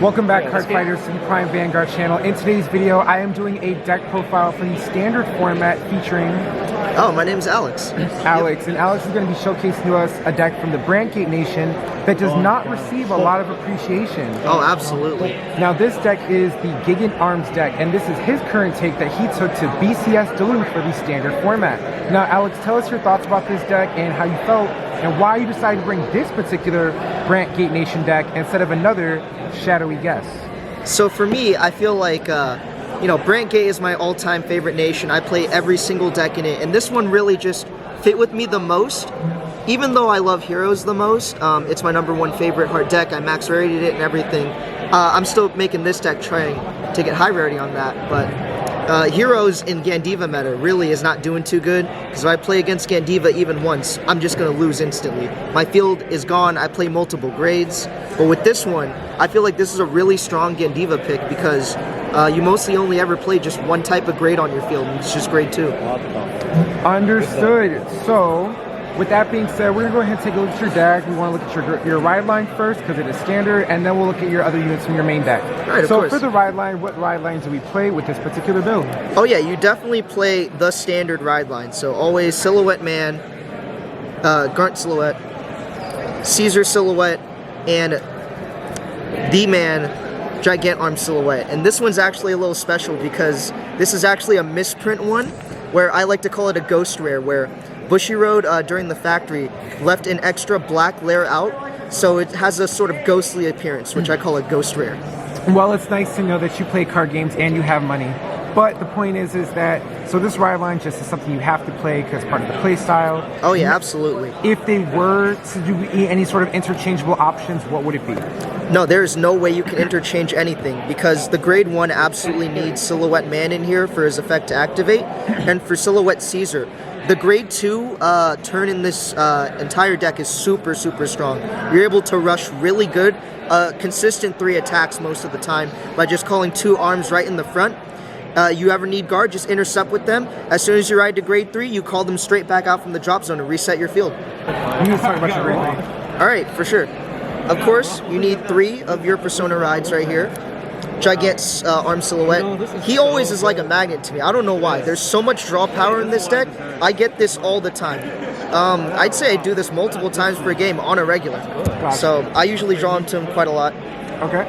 Welcome back, Cardfighters, to the Prime Vanguard channel. In today's video, I am doing a deck profile for the standard format featuring... Oh, my name's Alex. Alex, and Alex is going to be showcasing to us a deck from the Gigant Nation that does not receive a lot of appreciation. Oh, absolutely. Now, this deck is the Gigant Arms deck, and this is his current take that he took to BCS Duluth for the standard format. Now, Alex, tell us your thoughts about this deck and how you felt, and why you decided to bring this particular Gigant Nation deck instead of another shadowy guess. So for me, I feel like, Gigant is my all-time favorite nation. I play every single deck in it, and this one really just fit with me the most. Even though I love Heroes the most, it's my #1 favorite hard deck. I max rarity'd it and everything. I'm still making this deck trying to get high rarity on that, but Heroes in Gandiva meta really is not doing too good, because if I play against Gandiva even once, I'm just going to lose instantly. My field is gone, I play multiple grades, but with this one, I feel like this is a really strong Gandiva pick, because you mostly only ever play just one type of grade on your field, and it's just grade 2. Understood. So, with that being said, we're going to go ahead and take a look at your deck. We want to look at your ride line first, because it is standard, and then we'll look at your other units from your main deck. Right, of course. For the ride line, what ride lines do we play with this particular build? Oh yeah, you definitely play the standard ride line. So always Silhouette Man, Grunt Silhouette, Caesar Silhouette, and D-Man Gigant Arm Silhouette. And this one's actually a little special because this is actually a misprint one, where I like to call it a ghost rare, where Bushiroad during the factory left an extra black layer out, so it has a sort of ghostly appearance, which I call a ghost rare. Well, it's nice to know that you play card games and you have money. But the point is that, so this ride line just is something you have to play because part of the play style. Oh yeah, absolutely. If they were to do any sort of interchangeable options, what would it be? No, there is no way you can interchange anything, because the grade 1 absolutely needs Silhouette Man in here for his effect to activate, and for Silhouette Caesar. The grade 2 turn in this entire deck is super, super strong. You're able to rush really good, consistent 3 attacks most of the time by just calling 2 arms right in the front. You ever need guard, just intercept with them. As soon as you ride to grade 3, you call them straight back out from the drop zone and reset your field. You need to talk about your grade 3. Alright, for sure. Of course, you need 3 of your Persona rides right here. Gigant's Arm Silhouette. He always is like a magnet to me. I don't know why. There's so much draw power in this deck. I get this all the time. I'd say I do this multiple times per game on a regular. So I usually draw him to him quite a lot. Okay.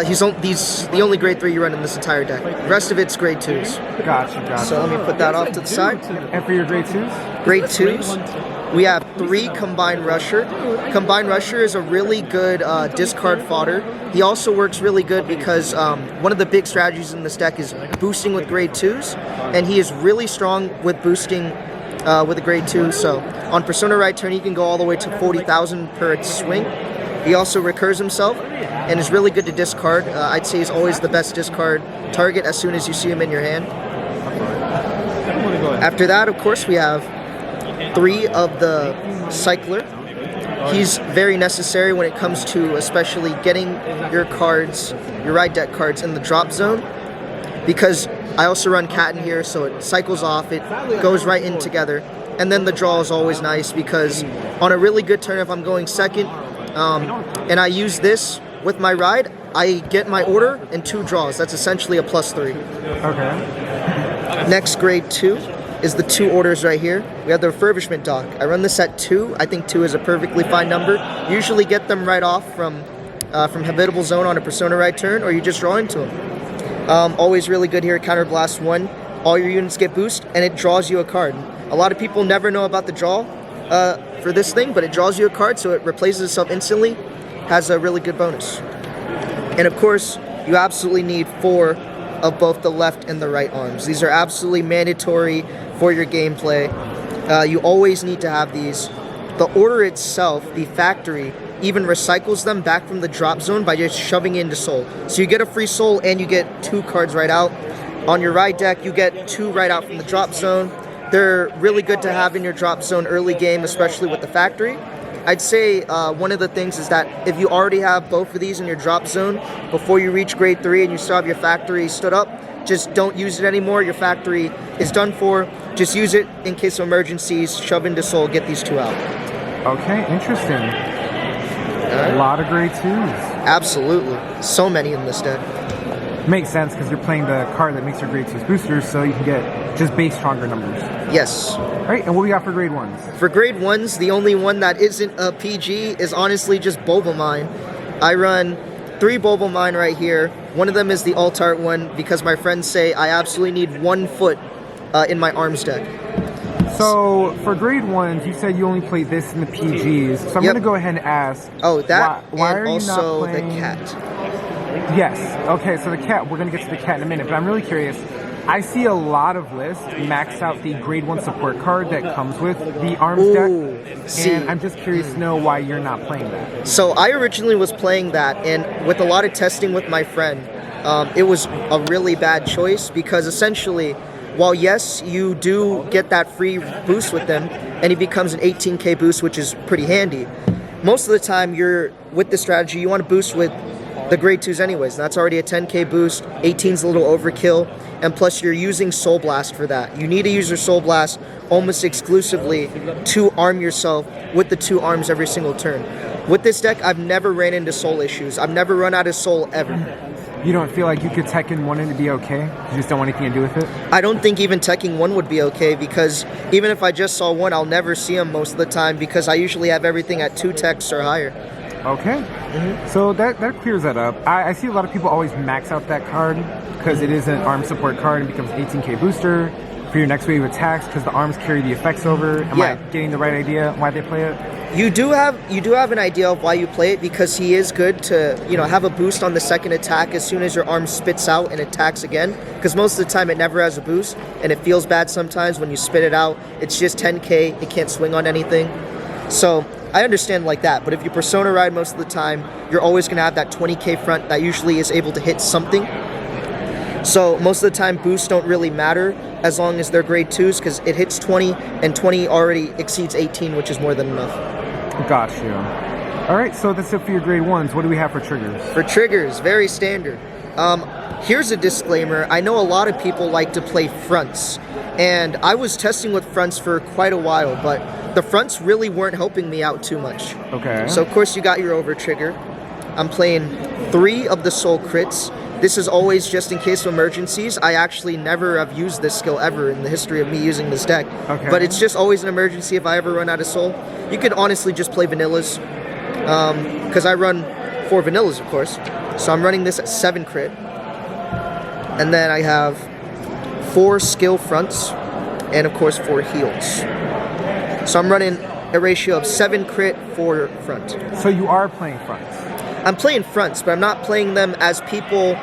He's the only grade 3 you run in this entire deck. The rest of it's grade 2s. Gotcha. So let me put that off to the side. And for your grade 2s? Grade 2s. We have 3 Combined Rusher. Combined Rusher is a really good discard fodder. He also works really good because one of the big strategies in this deck is boosting with grade 2s, and he is really strong with boosting with a grade 2. So on Persona Ride turn, he can go all the way to 40,000 per swing. He also recurs himself and is really good to discard. I'd say he's always the best discard target as soon as you see him in your hand. After that, of course, we have 3 of the Cycler. He's very necessary when it comes to especially getting your cards, your ride deck cards, in the drop zone, because I also run Cat in here, so it cycles off, it goes right in together. And then the draw is always nice, because on a really good turn, if I'm going second, and I use this with my ride, I get my order and 2 draws. That's essentially a +3. Okay. Next, grade 2 is the 2 orders right here. We have the Refurbishment Dock. I run this at 2. I think 2 is a perfectly fine number. Usually get them right off from Habitable Zone on a Persona Ride turn, or you just draw into them. Always really good here, Counter Blast 1. All your units get boost, and it draws you a card. A lot of people never know about the draw for this thing, but it draws you a card, so it replaces itself instantly. Has a really good bonus. And of course, you absolutely need 4 of both the left and the right arms. These are absolutely mandatory for your gameplay. You always need to have these. The order itself, the factory, even recycles them back from the drop zone by just shoving into soul. So you get a free soul and you get 2 cards right out. On your ride deck, you get 2 right out from the drop zone. They're really good to have in your drop zone early game, especially with the factory. I'd say one of the things is that if you already have both of these in your drop zone before you reach grade 3 and you still have your factory stood up, just don't use it anymore. Your factory is done for. Just use it in case of emergencies, shove into soul, get these 2 out. Okay, interesting. A lot of grade 2s. Absolutely. So many in this deck. Makes sense because you're playing the card that makes your grade 2s boosters, so you can get just base stronger numbers. Yes. All right, and what we got for grade 1s? For grade 1s, the only one that isn't a PG is honestly just Bulba Mine. I run 3 Bulba Mine right here. One of them is the alt-art one because my friends say I absolutely need 1 foot in my arms deck. So for grade 1s, you said you only play this in the PGs, so I'm going to go ahead and ask. Oh, that why and are you also not playing the cat. Yes. Okay, so the cat, we're going to get to the cat in a minute, but I'm really curious. I see a lot of lists max out the grade 1 support card that comes with the arms deck, and I'm just curious to know why you're not playing that. So I originally was playing that, and with a lot of testing with my friend, it was a really bad choice because essentially, while yes, you do get that free boost with them, and he becomes an 18k boost, which is pretty handy, most of the time you're with the strategy, you want to boost with the grade 2s anyways. That's already a 10k boost, 18's a little overkill, and plus you're using Soul Blast for that. You need to use your Soul Blast almost exclusively to arm yourself with the 2 arms every single turn. With this deck, I've never ran into soul issues. I've never run out of soul ever. You don't feel like you could Tekken 1 and to be okay? You just don't want anything to do with it? I don't think even Tekken 1 would be okay because even if I just saw 1, I'll never see him most of the time because I usually have everything at 2 techs or higher. Okay, so that clears that up. I see a lot of people always max out that card because it is an arm support card and becomes 18k booster for your next wave of attacks because the arms carry the effects over. Am I getting the right idea why they play it? You do have an idea of why you play it because he is good to have a boost on the second attack as soon as your arm spits out and attacks again, because most of the time it never has a boost and it feels bad sometimes when you spit it out. It's just 10k, it can't swing on anything. So I understand like that, but if you Persona ride most of the time, you're always going to have that 20k front that usually is able to hit something. So most of the time boosts don't really matter as long as they're grade 2s because it hits 20 and 20 already exceeds 18, which is more than enough. Got you. All right, so that's it for your grade 1s. What do we have for triggers? For triggers, very standard. Here's a disclaimer. I know a lot of people like to play fronts, and I was testing with fronts for quite a while, but the fronts really weren't helping me out too much. Okay. So of course you got your over trigger. I'm playing 3 of the soul crits. This is always just in case of emergencies. I actually never have used this skill ever in the history of me using this deck. Okay. But it's just always an emergency if I ever run out of soul. You could honestly just play vanillas, because I run 4 vanillas, of course. So I'm running this at 7 crit. And then I have 4 skill fronts, and of course 4 heals. So I'm running a ratio of 7 crit, 4 front. So you are playing fronts? I'm playing fronts, but I'm not playing them as people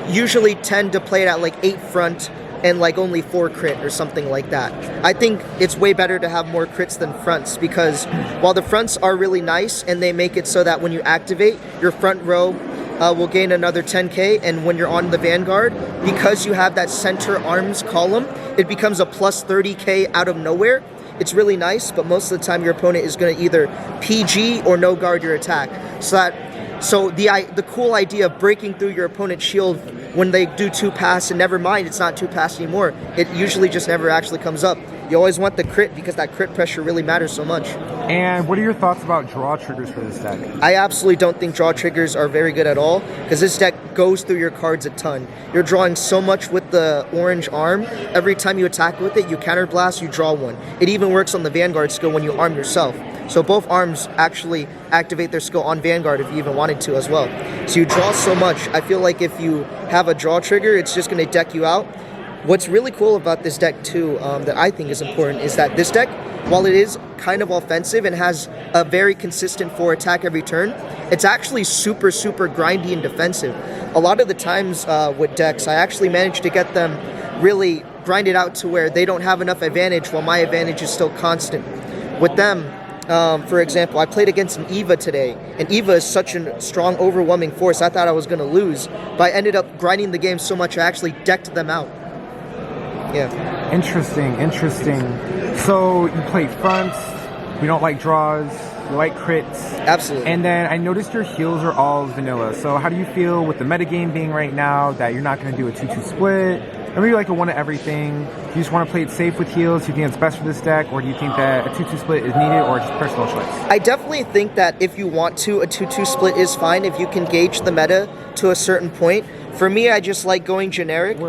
usually tend to play it at like 8 front and like only 4 crit or something like that. I think it's way better to have more crits than fronts because while the fronts are really nice and they make it so that when you activate, your front row will gain another 10k, and when you're on the Vanguard, because you have that center arms column, it becomes a plus 30k out of nowhere. It's really nice, but most of the time your opponent is going to either PG or no guard your attack. So the cool idea of breaking through your opponent's shield when they do 2 pass, and never mind, it's not 2 pass anymore. It usually just never actually comes up. You always want the crit because that crit pressure really matters so much. And what are your thoughts about draw triggers for this deck? I absolutely don't think draw triggers are very good at all because this deck goes through your cards a ton. You're drawing so much with the orange arm. Every time you attack with it, you counterblast, you draw 1. It even works on the Vanguard skill when you arm yourself. So both arms actually activate their skill on Vanguard if you even wanted to as well. So you draw so much. I feel like if you have a draw trigger, it's just going to deck you out. What's really cool about this deck too, that I think is important, is that this deck, while it is kind of offensive and has a very consistent 4 attack every turn, it's actually super, super grindy and defensive. A lot of the times with decks, I actually managed to get them really grinded out to where they don't have enough advantage while my advantage is still constant. With them, for example, I played against an Eva today, and Eva is such a strong, overwhelming force, I thought I was going to lose, but I ended up grinding the game so much I actually decked them out. Yeah. Interesting. So you play fronts, we don't like draws. you like crits. Absolutely. And then I noticed your heals are all vanilla. So how do you feel with the metagame being right now that you're not going to do a 2-2 split? Or maybe like a one of everything? Do you just want to play it safe with heals? Do you think it's best for this deck? Or do you think that a 2-2 split is needed, or just personal choice? I definitely think that if you want to, a 2-2 split is fine if you can gauge the meta to a certain point. For me, I just like going generic.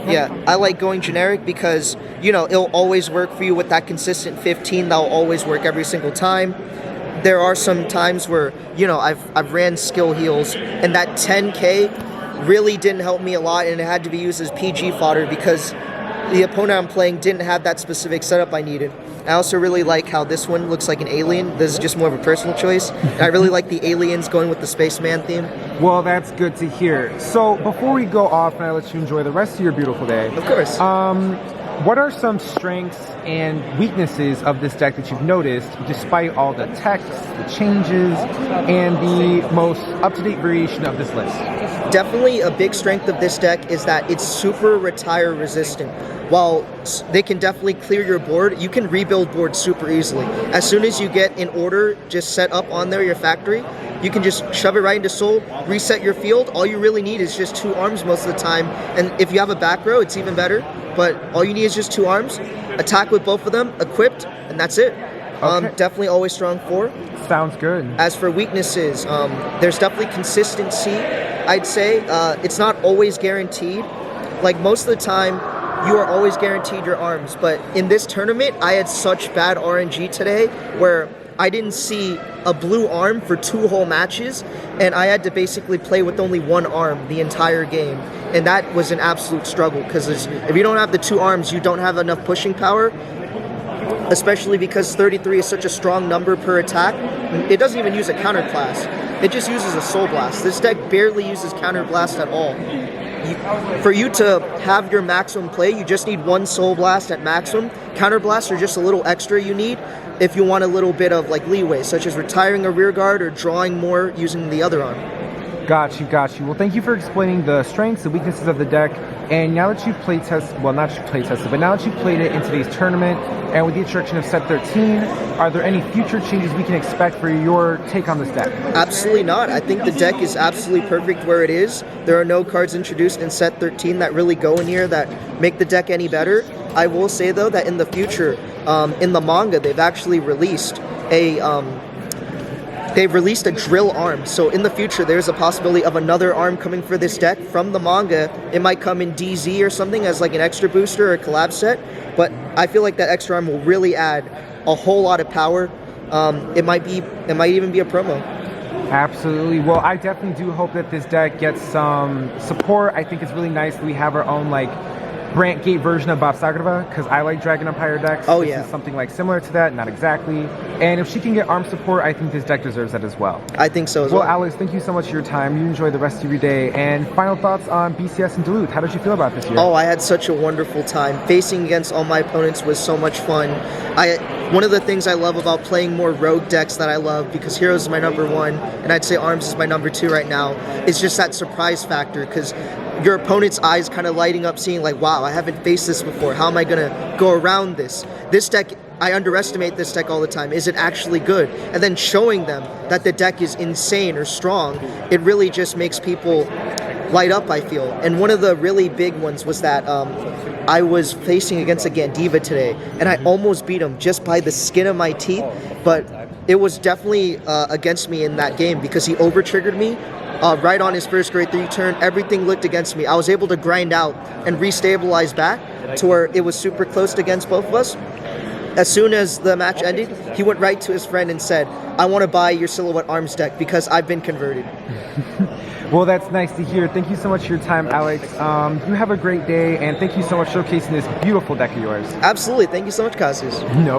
Yeah, I like going generic because, you know, it'll always work for you with that consistent 15. That'll always work every single time. There are some times where, you know, I've ran skill heals, and that 10k really didn't help me a lot, and it had to be used as PG fodder because the opponent I'm playing didn't have that specific setup I needed. I also really like how this one looks like an alien. This is just more of a personal choice. And I really like the aliens going with the spaceman theme. Well, that's good to hear. So before we go off and I let you enjoy the rest of your beautiful day, Of course. what are some strengths and weaknesses of this deck that you've noticed, despite all the text, the changes, and the most up-to-date variation of this list? Definitely a big strength of this deck is that it's super retire resistant. While they can definitely clear your board, you can rebuild boards super easily. As soon as you get an order just set up on there, your factory, you can just shove it right into Soul, reset your field. All you really need is just 2 arms most of the time. And if you have a back row, it's even better. But all you need is just 2 arms, attack with both of them, equipped, and that's it. Okay. Definitely always strong 4. Sounds good. As for weaknesses, there's definitely consistency, I'd say. It's not always guaranteed. Like, most of the time, you are always guaranteed your arms. But in this tournament, I had such bad RNG today where I didn't see a blue arm for 2 whole matches, and I had to basically play with only 1 arm the entire game. And that was an absolute struggle, because if you don't have the 2 arms, you don't have enough pushing power, especially because 33 is such a strong number per attack. It doesn't even use a counter class. It just uses a Soul Blast. This deck barely uses counter blast at all. For you to have your maximum play, you just need 1 Soul Blast at maximum. Counter blasts are just a little extra you need if you want a little bit of like leeway, such as retiring a rear guard or drawing more using the other arm. Got you. Well, thank you for explaining the strengths and weaknesses of the deck. And now that you've played tested, well, not just play tested, but now that you've played it in today's tournament, and with the introduction of set 13, are there any future changes we can expect for your take on this deck? Absolutely not. I think the deck is absolutely perfect where it is. There are no cards introduced in set 13 that really go in here that make the deck any better. I will say, though, that in the future, in the manga, they've actually released a drill arm. So in the future, there's a possibility of another arm coming for this deck from the manga. It might come in DZ or something as like an extra booster or a collab set, but I feel like that extra arm will really add a whole lot of power. It might even be a promo. Absolutely. Well, I definitely do hope that this deck gets some support. I think it's really nice that we have our own like Brant Gate version of Bob Sagrava, because I like Dragon Empire decks. Oh, this yeah. is something like similar to that, not exactly. And if she can get arm support, I think this deck deserves that as well. I think so as well. Well, Alex, thank you so much for your time. You enjoy the rest of your day. And final thoughts on BCS and Duluth. How did you feel about this year? Oh, I had such a wonderful time. Facing against all my opponents was so much fun. One of the things I love about playing more rogue decks that I love, because Heroes is my #1, and I'd say Arms is my #2 right now, is just that surprise factor, because your opponent's eyes kind of lighting up seeing like, wow, I haven't faced this before. How am I going to go around this? This deck, I underestimate this deck all the time. Is it actually good? And then showing them that the deck is insane or strong, it really just makes people light up, I feel. And one of the really big ones was that I was facing against a Gandiva today, and I almost beat him just by the skin of my teeth, but it was definitely against me in that game because he over-triggered me right on his first grade 3 turn. Everything looked against me. I was able to grind out and restabilize back to where it was super close against both of us. As soon as the match ended, he went right to his friend and said, I want to buy your Silhouette Arms deck because I've been converted. Well, that's nice to hear. Thank you so much for your time, Alex. You have a great day, and thank you so much for showcasing this beautiful deck of yours. Absolutely. Thank you so much, Cassius. No.